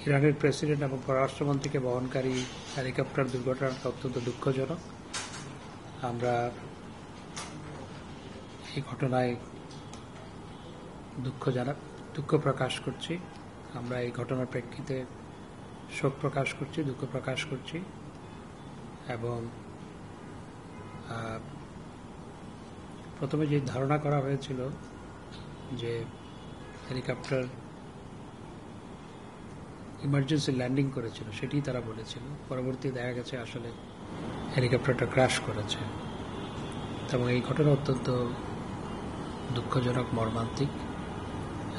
ইরানের প্রেসিডেন্ট এবং পররাষ্ট্রমন্ত্রীকে বহনকারী হেলিকপ্টার দুর্ঘটনাটা অত্যন্ত দুঃখজনক। আমরা এই ঘটনায় দুঃখ প্রকাশ করছি। আমরা এই ঘটনার প্রেক্ষিতে শোক প্রকাশ করছি, দুঃখ প্রকাশ করছি এবং প্রথমে যে ধারণা করা হয়েছিল যে হেলিকপ্টার ইমার্জেন্সি ল্যান্ডিং করেছিল সেটি তারা বলেছিল, পরবর্তী দেখা গেছে আসলে হেলিকপ্টারটা ক্র্যাশ করেছে। এবং এই ঘটনা অত্যন্ত দুঃখজনক, মর্মান্তিক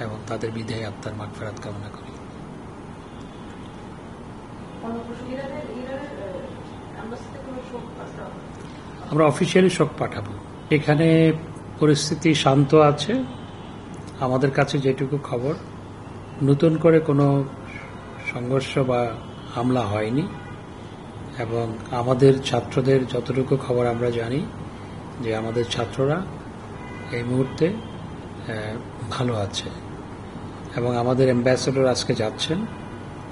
এবং তাদের বিদায় আত্মার মাগফিরাত কামনা করি। আমরা অফিসিয়ালি শোক পাঠাবো। এখানে পরিস্থিতি শান্ত আছে। আমাদের কাছে যেটুকু খবর, নতুন করে কোনো সংঘর্ষ বা হামলা হয়নি এবং আমাদের ছাত্রদের যতটুকু খবর আমরা জানি যে আমাদের ছাত্ররা এই মুহূর্তে ভালো আছে এবং আমাদের অ্যাম্বাসেডর আজকে যাচ্ছেন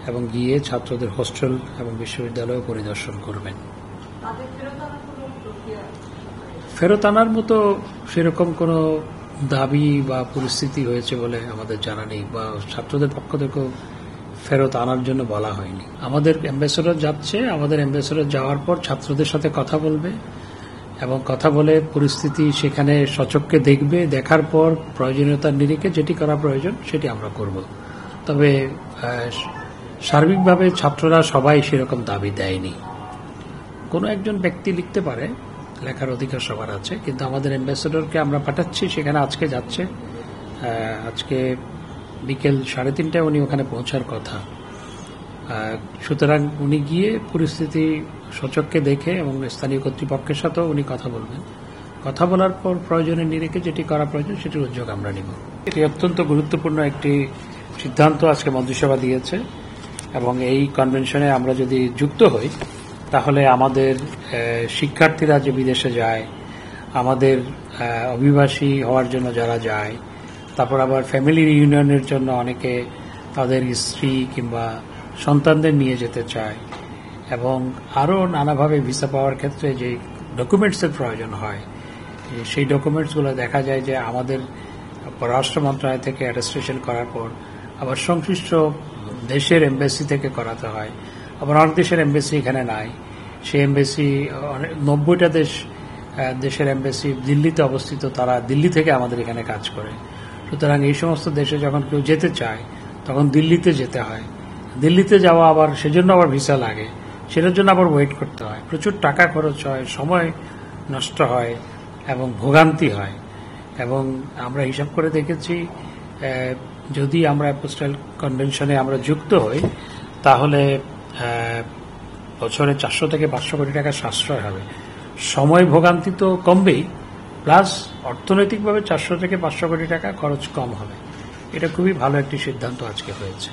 এবং গিয়ে ছাত্রদের হোস্টেল এবং বিশ্ববিদ্যালয় পরিদর্শন করবেন। ফেরত আনার মতো সেরকম কোনো দাবি বা পরিস্থিতি হয়েছে বলে আমাদের জানা নেই, বা ছাত্রদের পক্ষ থেকেও ফেরত আনার জন্য বলা হয়নি। আমাদের অ্যাম্বাসেডর যাচ্ছে, আমাদের অ্যাম্বাসেডর যাওয়ার পর ছাত্রদের সাথে কথা বলবে এবং কথা বলে পরিস্থিতি সেখানে সচক্ষে দেখবে, দেখার পর প্রয়োজনীয়তার নিরিখে যেটি করা প্রয়োজন সেটি আমরা করব। তবে সার্বিকভাবে ছাত্ররা সবাই সেরকম দাবি দেয়নি। কোনো একজন ব্যক্তি লিখতে পারে, লেখার অধিকার সবার আছে, কিন্তু আমাদের অ্যাম্বাসেডরকে আমরা পাঠাচ্ছি, সেখানে আজকে যাচ্ছে। আজকে বিকেল 3:30টায় উনি ওখানে পৌঁছার কথা। সুতরাং উনি গিয়ে পরিস্থিতি সচক্ষে দেখে এবং স্থানীয় কর্তৃপক্ষের সাথেও উনি কথা বলবেন। কথা বলার পর প্রয়োজনের নিরিখে যেটি করা প্রয়োজন সেটির উদ্যোগ আমরা নিব। এটি অত্যন্ত গুরুত্বপূর্ণ একটি সিদ্ধান্ত আজকে মন্ত্রিসভা দিয়েছে এবং এই কনভেনশনে আমরা যদি যুক্ত হই তাহলে আমাদের শিক্ষার্থীরা যে বিদেশে যায়, আমাদের অভিবাসী হওয়ার জন্য যারা যায়, তারপর আবার ফ্যামিলি রিউনিয়নের জন্য অনেকে তাদের স্ত্রী কিংবা সন্তানদের নিয়ে যেতে চায় এবং আরও নানাভাবে ভিসা পাওয়ার ক্ষেত্রে যে ডকুমেন্টসের প্রয়োজন হয়, সেই ডকুমেন্টসগুলো দেখা যায় যে আমাদের পররাষ্ট্র মন্ত্রণালয় থেকে অ্যাটেস্টেশন করার পর আবার সংশ্লিষ্ট দেশের এমবাসি থেকে করাতে হয়। আবার অনেক দেশের এমবাসি এখানে নাই, সেই এমবাসি 90টা দেশের এমবাসি দিল্লিতে অবস্থিত, তারা দিল্লি থেকে আমাদের এখানে কাজ করে। সুতরাং এই সমস্ত দেশে যখন কেউ যেতে চায় তখন দিল্লিতে যেতে হয়, দিল্লিতে যাওয়া আবার সেজন্য আবার ভিসা লাগে, সেটার জন্য আবার ওয়েট করতে হয়, প্রচুর টাকা খরচ হয়, সময় নষ্ট হয় এবং ভোগান্তি হয়। এবং আমরা হিসাব করে দেখেছি যদি আমরা অ্যাপোস্টাইল কনভেনশনে আমরা যুক্ত হই তাহলে বছরে 400 থেকে 500 কোটি টাকা সাশ্রয় হবে। সময় ভোগান্তি তো কমবেই, প্লাস অর্থনৈতিকভাবে 400 থেকে 500 কোটি টাকা খরচ কম হবে। এটা খুবই ভালো একটি সিদ্ধান্ত আজকে হয়েছে।